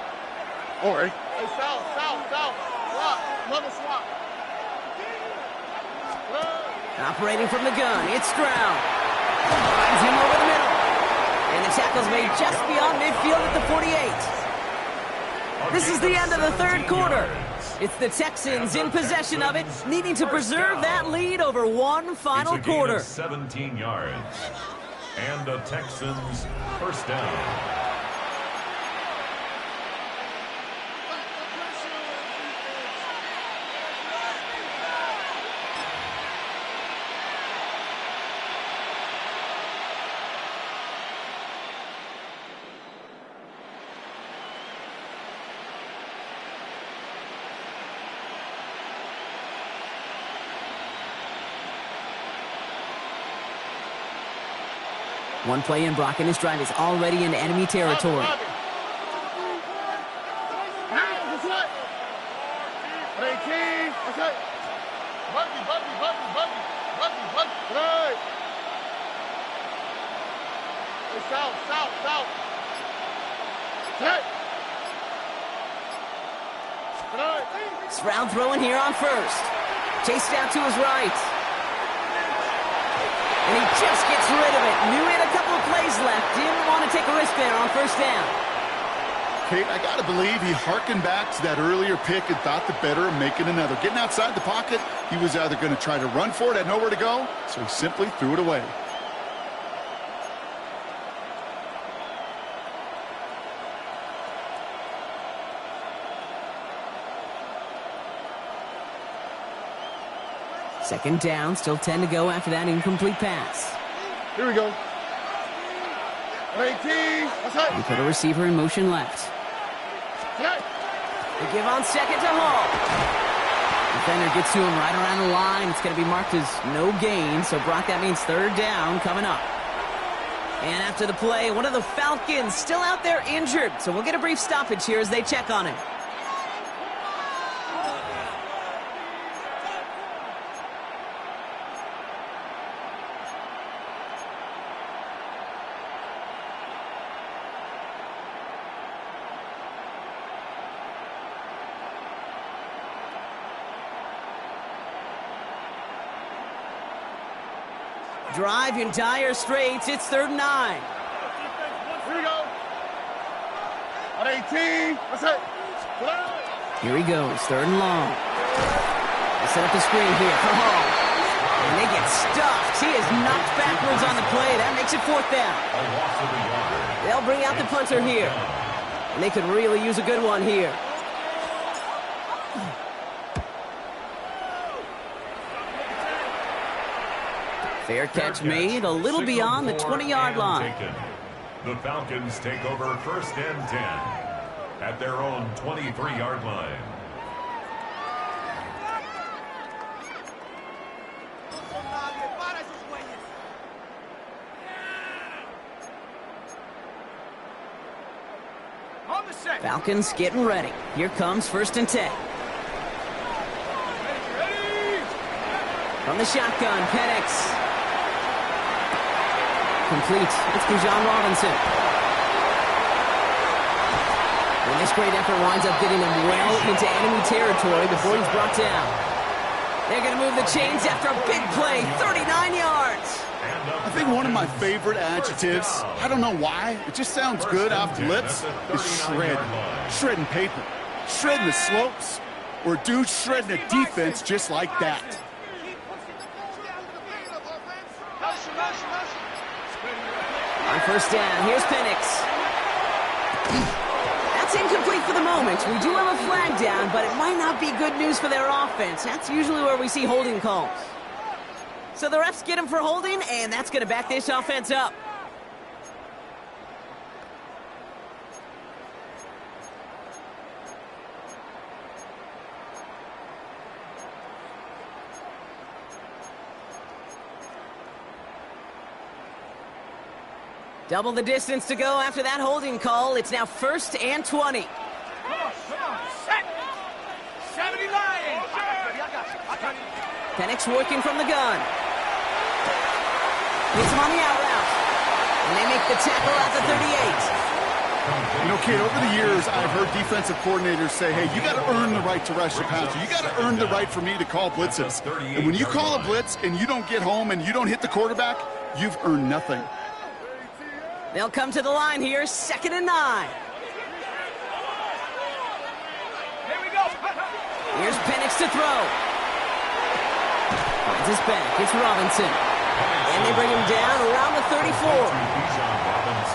All right. Hey, south. Swap. Another swap. Operating from the gun, it's Stroud. Finds him over the middle. And the tackle's made just beyond midfield at the 48. This is the end of the 3rd quarter. It's the Texans in possession of it, needing to preserve that lead over one final quarter. 17 yards. And the Texans first down. One play in, Brock, and his drive is already into enemy territory. South. Stroud throwing here on 1st. Chased out to his right. And he just gets rid of it. Knew he had a couple of plays left. Didn't want to take a risk there on 1st down. Kate, I got to believe he hearkened back to that earlier pick and thought the better of making another. Getting outside the pocket, he was either going to try to run for it, had nowhere to go, so he simply threw it away. Second down, still 10 to go after that incomplete pass. Here we go. 18. He put a receiver in motion left. They give on 2nd to Hall. Defender gets to him right around the line. It's going to be marked as no gain. So, Brock, that means 3rd down coming up. And after the play, one of the Falcons still out there injured. So we'll get a brief stoppage here as they check on him. Drive in dire straits. It's 3rd and 9. Here we go. At 18. That's it. Here he goes. 3rd and long. They set up the screen here for Hall. And they get stuffed. He is knocked backwards on the play. That makes it 4th down. A loss of the yard. They'll bring out the punter here. And they could really use a good one here. Fair catch made, a little beyond the 20-yard line. The Falcons take over first and 10 at their own 23-yard line. Falcons getting ready. Here comes first and 10. From the shotgun, Penix. Complete. It's Bijan Robinson. And this great effort winds up getting him well into enemy territory before he's brought down. They're going to move the chains after a big play, 39 yards. I think one of my favorite adjectives, I don't know why, it just sounds good off the lips, is shred. Shredding paper. Shredding the slopes. Or a dude shredding a defense just like that. On first down, here's Penix. That's incomplete for the moment. We do have a flag down, but it might not be good news for their offense. That's usually where we see holding calls. So the refs get him for holding, and that's going to back this offense up. Double the distance to go after that holding call. It's now first and 20. Come on, set. 79. Penix working from the gun. Hits him on the out route. And they make the tackle at the 38. You know, kid, over the years, I've heard defensive coordinators say, hey, you got to earn the right to rush the passer. You got to earn the right for me to call blitzes. And when you call a blitz and you don't get home and you don't hit the quarterback, you've earned nothing. They'll come to the line here, 2nd and 9. Here we go. Here's Penix to throw. Finds his back. It's Robinson. And they bring him down around the 34.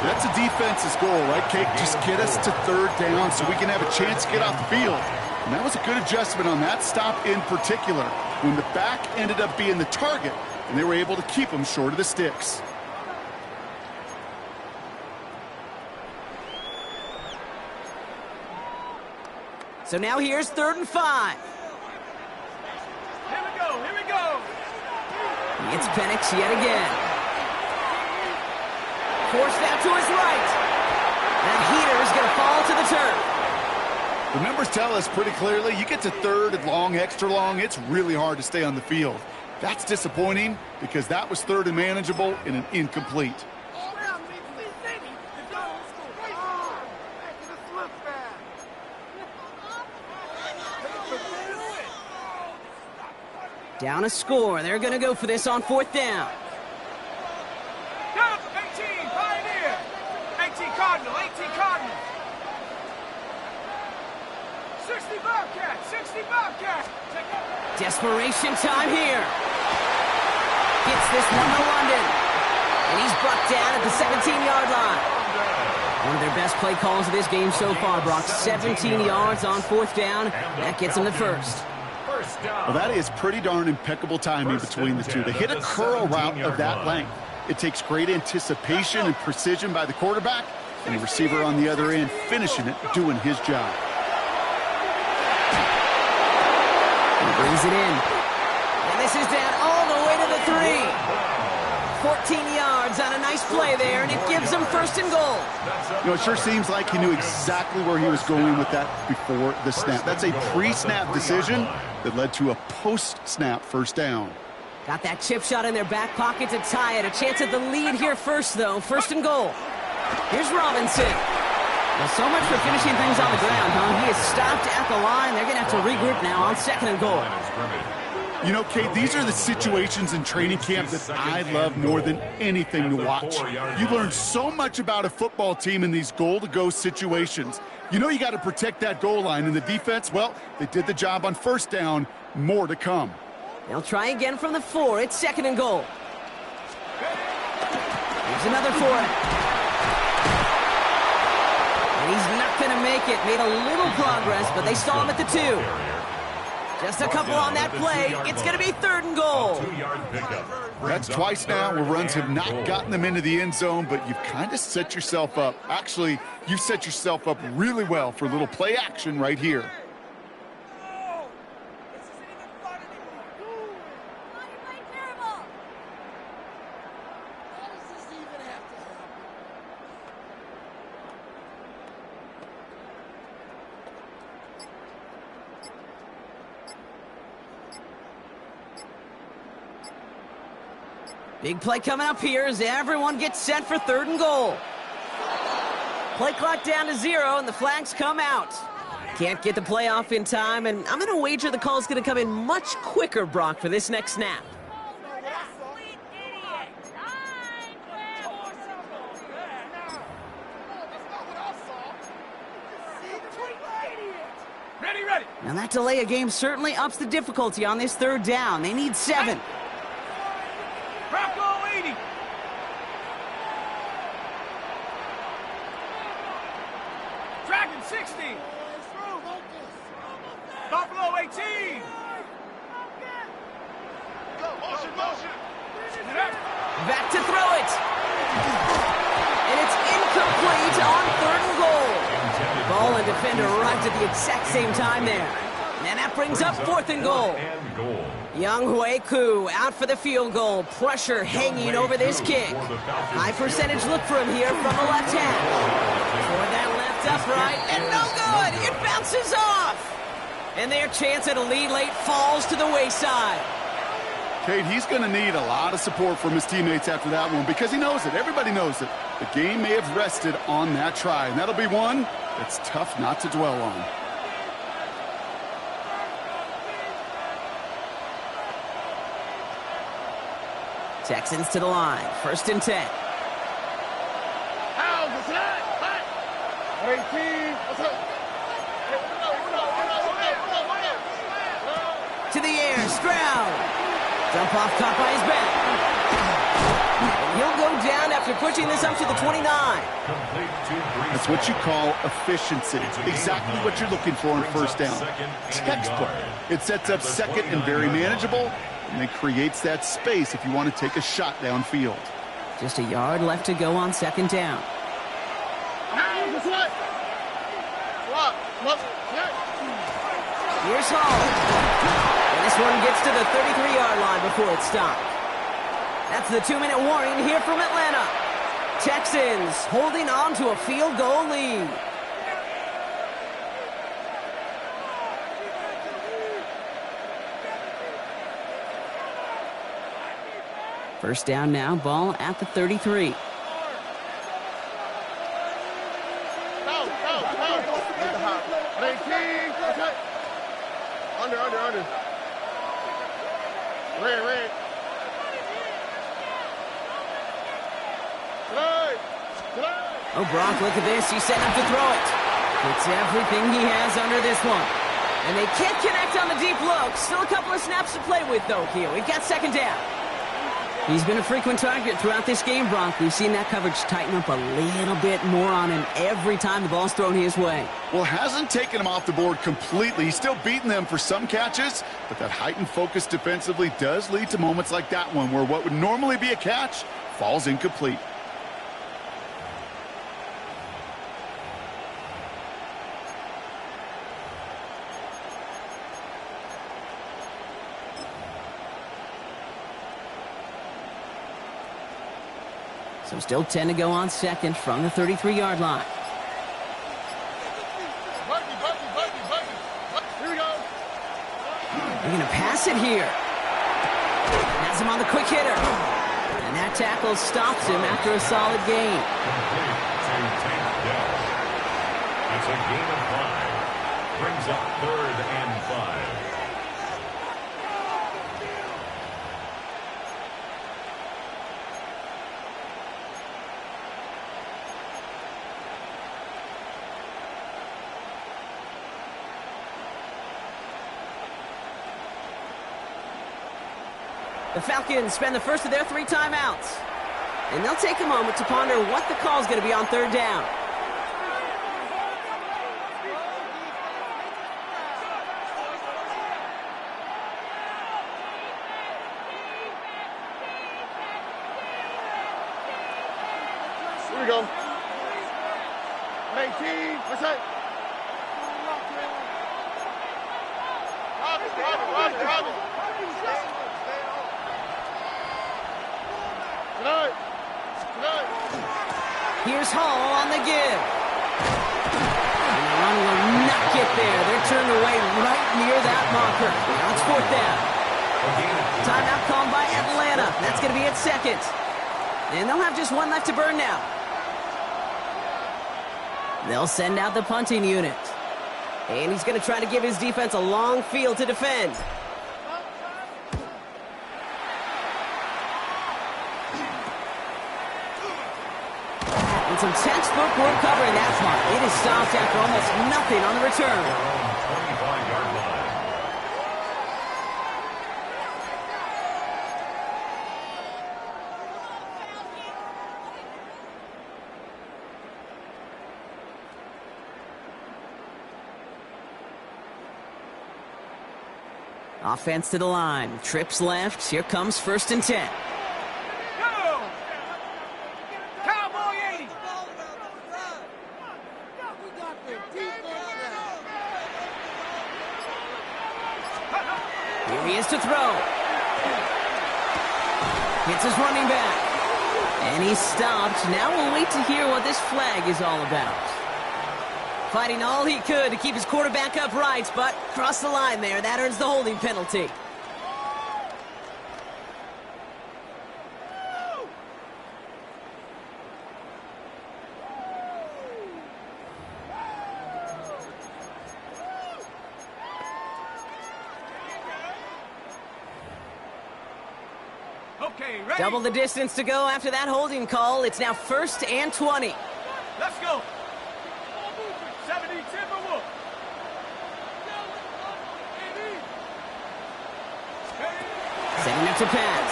That's a defense's goal, right, Cake? Just get us to 3rd down so we can have a chance to get off the field. And that was a good adjustment on that stop in particular, when the back ended up being the target, and they were able to keep him short of the sticks. So now here's 3rd and 5. Here we go. Here we go. It's Penix yet again. Forced out to his right. That heater is going to fall to the turf. The numbers tell us pretty clearly, you get to 3rd and long, extra long, it's really hard to stay on the field. That's disappointing because that was 3rd and manageable in an incomplete. Down a score. They're going to go for this on 4th down. Down 18, Pioneer. 18 Cardinal, 18 Cardinal. 60 Bobcat, 60 Bobcat. Desperation time here. Gets this one to London. And he's brought down at the 17-yard line. One of their best play calls of this game so far, Brock. 17 yards on 4th down. That gets him the first. Well, that is pretty darn impeccable timing between the two. They hit a curl route of that length. It takes great anticipation and precision by the quarterback, and the receiver on the other end finishing it, doing his job. He brings it in. And this is down all the way to the 3. 14 yards on a nice play there, and it gives them 1st and goal. You know, it sure seems like he knew exactly where he was going with that before the snap. That's a pre-snap decision that led to a post-snap 1st down. Got that chip shot in their back pocket to tie it. A chance at the lead here first, though. 1st and goal. Here's Robinson. Well, so much for finishing things on the ground, huh? He is stopped at the line. They're going to have to regroup now on 2nd and goal. You know, Kate, these are the situations in training camp that I love more than anything to watch. You learn so much about a football team in these goal-to-go situations. You know you got to protect that goal line, and the defense, well, they did the job on 1st down. More to come. They'll try again from the 4. It's 2nd and goal. Here's another for it. second. Made a little progress, but they stall him at the 2. Just a couple on that play. It's going to be 3rd and goal. 2-yard pickup. That's twice now where runs have not gotten them into the end zone, but you've kind of set yourself up. Actually, you've set yourself up really well for a little play action right here. Big play coming up here as everyone gets set for 3rd and goal. Play clock down to 0, and the flags come out. Can't get the play off in time, and I'm going to wager the call is going to come in much quicker, Brock, for this next snap. Ready. Now that delay of game certainly ups the difficulty on this 3rd down. They need 7. Bronco 80. Dragon 60. Buffalo 18. Go, motion. Back to throw it. And it's incomplete on 3rd and goal. Ball and defender arrived at the exact same time there. And that brings up 4th and goal. Young Hueku out for the field goal. Pressure hanging over this kick. High percentage look for him here from the left hand. For that left upright, and no good. It bounces off. And their chance at a lead late falls to the wayside. Kate, he's going to need a lot of support from his teammates after that one because he knows it. Everybody knows it. The game may have rested on that try, and that'll be one that's tough not to dwell on. Texans to the line. 1st and 10. To the air. Stroud. Jump off caught by his back. And he'll go down after pushing this up to the 29. That's what you call efficiency. Exactly what you're looking for on 1st down. Textbook. It sets up 2nd and very manageable, and it creates that space if you want to take a shot downfield. Just a yard left to go on 2nd down. Here's Hall. And this one gets to the 33-yard line before it's stopped. That's the 2-minute warning here from Atlanta. Texans holding on to a field goal lead. First down now, ball at the 33. Under. Red. Oh, Brock, look at this. He's setting up to throw it. Gets everything he has under this one. And they can't connect on the deep look. Still a couple of snaps to play with, though, here. We've got 2nd down. He's been a frequent target throughout this game, Brock. We've seen that coverage tighten up a little bit more on him every time the ball's thrown his way. Well, hasn't taken him off the board completely. He's still beating them for some catches, but that heightened focus defensively does lead to moments like that one where what would normally be a catch falls incomplete. So still 10 to go on 2nd from the 33-yard line. Here we go. They're going to pass it here. Has him on the quick hitter. And that tackle stops him after a solid gain. It's a gain of 5. Brings up 3rd and 5. The Falcons spend the first of their 3 timeouts. And they'll take a moment to ponder what the call is going to be on 3rd down. 18. What's that? Robbie. Good. Here's Hall on the give. And the run will not get there. They're turned away right near that marker. Now it's 4th down. Timeout called by Atlanta. That's going to be its 2nd. And they'll have just 1 left to burn now. They'll send out the punting unit. And he's going to try to give his defense a long field to defend. And some textbook work covering that part. It is stopped after almost nothing on the return. 25-yard line. Offense to the line. Trips left. Here comes 1st and 10. Go! Cowboy 80. Here he is to throw. Hits his running back. And he's stopped. Now we'll wait to hear what this flag is all about. Fighting all he could to keep his quarterback upright, but crossed the line there. That earns the holding penalty. Okay, ready? Double the distance to go after that holding call. It's now 1st and 20. Let's go. 70 Timberwolf. Setting up to pass.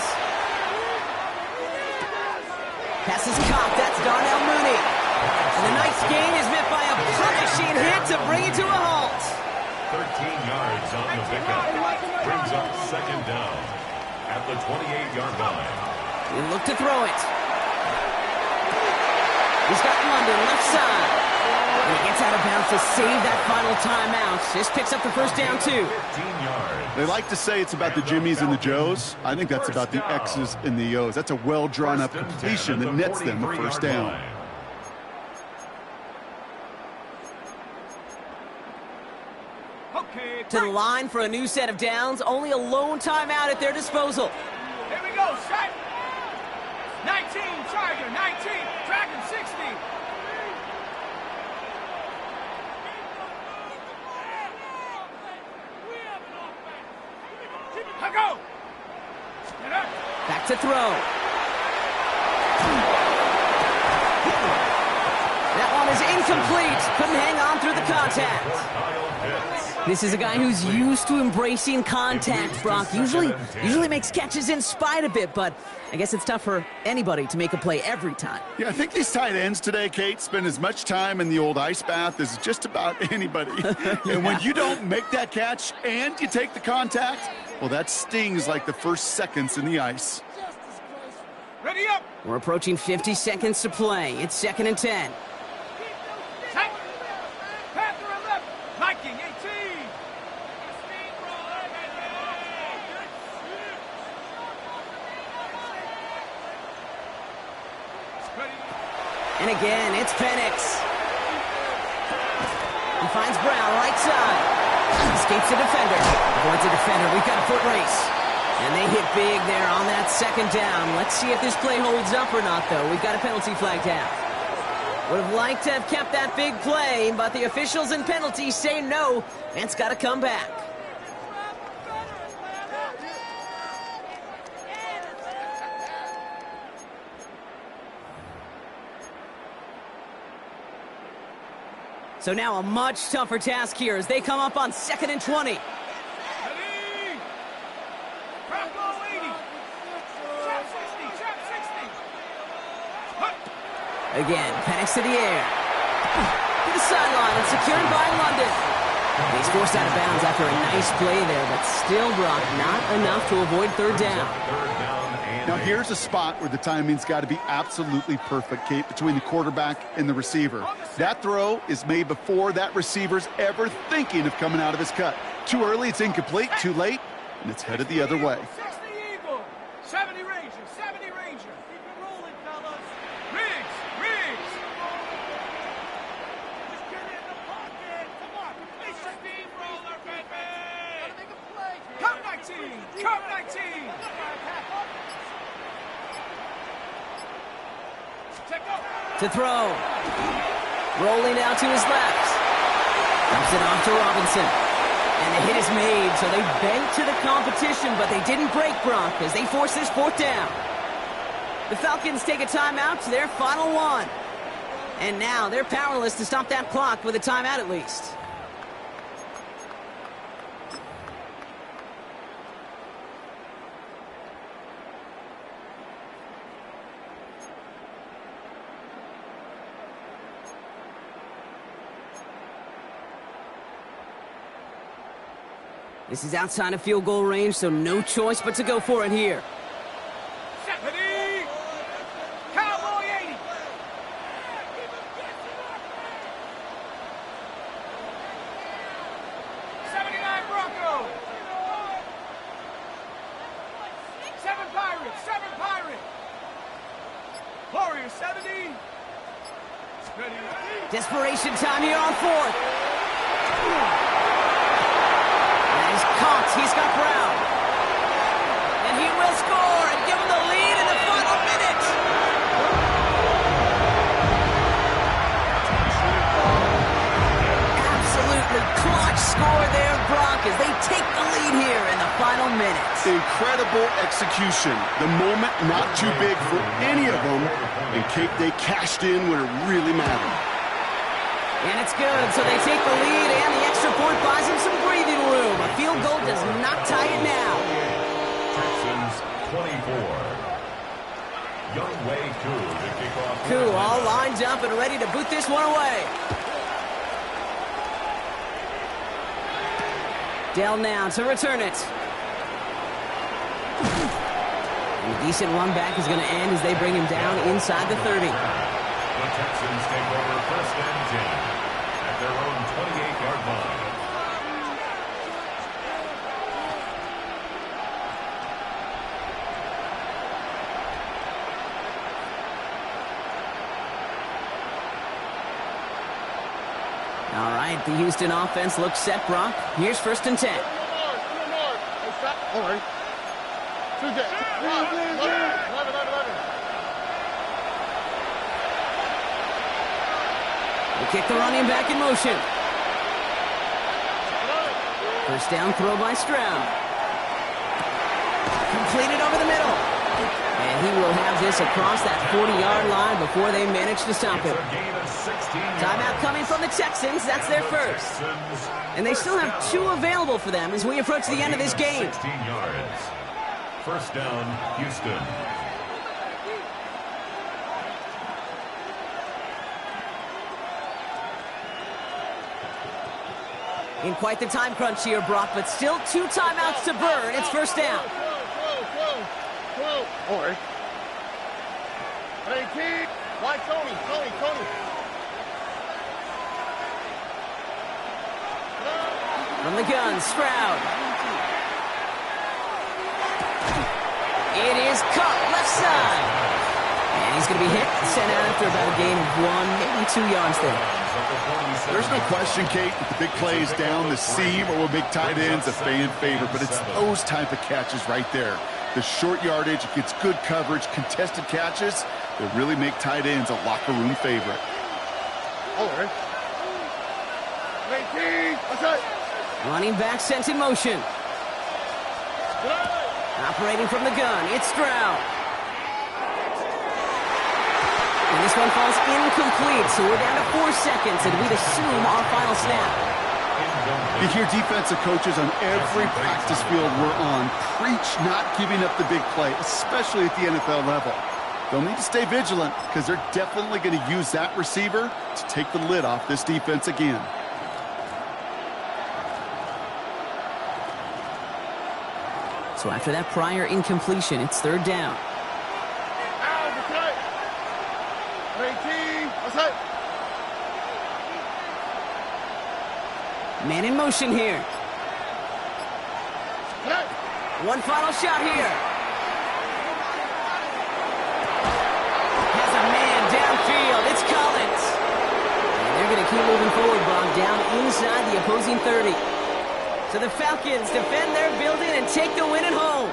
Pass is caught. That's Darnell Mooney. And the Knights' gain is met by a punishing hit to bring it to a halt. 13 yards on the pickup. Brings up 2nd down at the 28-yard line. We look to throw it. He's got London left side. And he gets out of bounds to save that final timeout. This picks up the 1st down, too. 15 yards. They like to say it's about the Jimmies and the Joes. I think that's about the X's and the O's. That's a well-drawn-up completion that nets them a 1st down. Okay, To the line for a new set of downs. Only a lone timeout at their disposal. here we go, shot. 19, Charger, 19, Dragon 60. I go. Back to throw. That one is incomplete. Couldn't hang on through the contact. This is a guy who's used to embracing contact, Brock. Usually makes catches in spite of it, but I guess it's tough for anybody to make a play every time. Yeah, I think these tight ends today, Kate, spend as much time in the old ice bath as just about anybody. And when you don't make that catch and you take the contact, well, that stings like the first seconds in the ice. Ready up. We're approaching 50 seconds to play. It's 2nd and 10. Set. Panther 11. Viking 18. And again, it's Penix. He finds Brown right side. Escapes the defender. Avoids the defender. We've got a foot race. And they hit big there on that 2nd down. Let's see if this play holds up or not, though. We've got a penalty flag down. Would have liked to have kept that big play, but the officials and penalties say no, and it's got to come back. So now a much tougher task here as they come up on 2nd and 20. Ready. Bravo 80. Trap 60. Trap 60. Hut. Again, Penix to the air. To the sideline and secured by London. He's forced out of bounds after a nice play there, but still, Brock, not enough to avoid third down. Now here's a spot where the timing's got to be absolutely perfect, Kate, between the quarterback and the receiver. That throw is made before that receiver's ever thinking of coming out of his cut. Too early, it's incomplete. Too late, and it's headed the other way. 60 Eagle, 70 Ranger, 70 Ranger. Keep it rolling, fellas. Riggs. Just get in the pocket. Come on, it's a steamroller, baby. Gotta make a play. Come 19. To throw. Rolling out to his left. Dumps it off to Robinson. And the hit is made, so they bent to the competition, but they didn't break, Brock, as they force this fourth down. The Falcons take a timeout to their final one. And now they're powerless to stop that clock with a timeout at least. This is outside of field goal range, so no choice but to go for it here. 70. Cowboy 80. 79 Bronco. 7 Pirates. Warriors 70. Ready. Desperation time here on fourth. He's caught. He's got Brown. And he will score and give him the lead in the final minute. Absolutely clutch score there, Brock, as they take the lead here in the final minutes. Incredible execution. The moment not too big for any of them. And Kate, they cashed in when it really mattered. And it's good, so they take the lead, and the extra point buys them some breathing room. A field goal does not tie it now. Texans 24. Youngway Koo to kick off. Koo all lined up and ready to boot this one away. Dell now to return it. And a decent run back is going to end as they bring him down inside the 30. The Texans take over first and 10 at their own 28-yard line. All right, the Houston offense looks set, Brock. Here's first and 10. All right. 11. They kick the running back in motion. First down throw by Stroud. Completed over the middle. And he will have this across that 40-yard line before they manage to stop him. Timeout coming from the Texans. That's their first. And they still have 2 available for them as we approach the end of this game. 16 yards. First down, Houston. In quite the time crunch here, Brock, but still 2 timeouts to burn. It's first down. All right. 18. Why Tony? From the gun, Stroud. It is caught left side. And he's going to be hit, sent out after about a gain of 1, maybe 2 yards there. There's no question, Kate, that the big play is down the seam or big tight ends a fan favorite, but it's those type of catches right there. The short yardage, it gets good coverage, contested catches that really make tight ends a locker room favorite. All right. 18. Okay. Running back sent in motion. Operating from the gun, it's Stroud. And this one falls incomplete, so we're down to 4 seconds, and we'd assume our final snap. You hear defensive coaches on every practice field we're on preach not giving up the big play, especially at the NFL level. They'll need to stay vigilant because they're definitely going to use that receiver to take the lid off this defense again. So after that prior incompletion, it's third down. Man in motion here. One final shot here. Has a man downfield. It's Collins. And they're going to keep moving forward, Bob, down inside the opposing 30. So the Falcons defend their building and take the win at home.